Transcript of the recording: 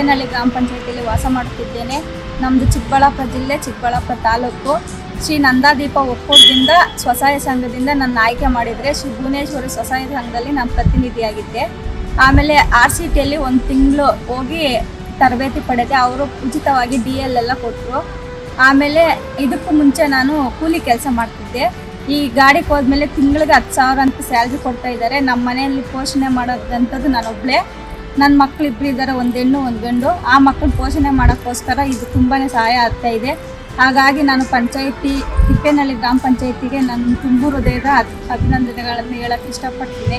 ತಿಪ್ಪೇನಹಳ್ಳಿ ಗ್ರಾಮ ಪಂಚಾಯತಿಯಲ್ಲಿ ವಾಸ ಮಾಡುತ್ತಿದ್ದೇನೆ. ನಮ್ಮದು ಚಿಕ್ಕಬಳ್ಳಾಪುರ ಜಿಲ್ಲೆ, ಚಿಕ್ಕಬಳ್ಳಾಪುರ ತಾಲೂಕು. ಶ್ರೀ ನಂದಾದೀಪ ಒಕ್ಕೂಟದಿಂದ ಸ್ವಸಹಾಯ ಸಂಘದಿಂದ ನನ್ನ ಆಯ್ಕೆ ಮಾಡಿದರೆ ಶ್ರೀ ಭುವನೇಶ್ವರಿ ಸ್ವಸಹಾಯ ಸಂಘದಲ್ಲಿ ನಾನು ಪ್ರತಿನಿಧಿಯಾಗಿದ್ದೆ. ಆಮೇಲೆ RCTಯಲ್ಲಿ 1 ತಿಂಗಳು ಹೋಗಿ ತರಬೇತಿ ಪಡೆದೆ. ಅವರು ಉಚಿತವಾಗಿ DL ಎಲ್ಲ ಕೊಟ್ಟರು. ಆಮೇಲೆ ಇದಕ್ಕೂ ಮುಂಚೆ ನಾನು ಕೂಲಿ ಕೆಲಸ ಮಾಡ್ತಿದ್ದೆ. ಈ ಗಾಡಿಗೆ ಹೋದ್ಮೇಲೆ ತಿಂಗಳಿಗೆ 10,000 ಅಂತ ಸ್ಯಾಲ್ರಿ ಕೊಡ್ತಾ ಇದ್ದಾರೆ. ನಮ್ಮ ಮನೆಯಲ್ಲಿ ಪೋಷಣೆ ಮಾಡೋದಂಥದ್ದು ನಾನೊಬ್ಬಳೇ. ನನ್ನ ಮಕ್ಕಳು ಇಬ್ಬರು ಇದ್ದಾರೆ, 1 ಹೆಣ್ಣು 1 ಗಂಡು. ಆ ಮಕ್ಕಳು ಪೋಷಣೆ ಮಾಡೋಕ್ಕೋಸ್ಕರ ಇದು ತುಂಬಾ ಸಹಾಯ ಆಗ್ತಾ ಇದೆ. ಹಾಗಾಗಿ ನಾನು ತಿಪ್ಪೇನಹಳ್ಳಿ ಗ್ರಾಮ ಪಂಚಾಯತಿಗೆ ನನ್ನ ತುಂಬು ಹೃದಯದ ಅಭಿನಂದನೆಗಳನ್ನು ಹೇಳಕ್ಕೆ ಇಷ್ಟಪಡ್ತೀನಿ.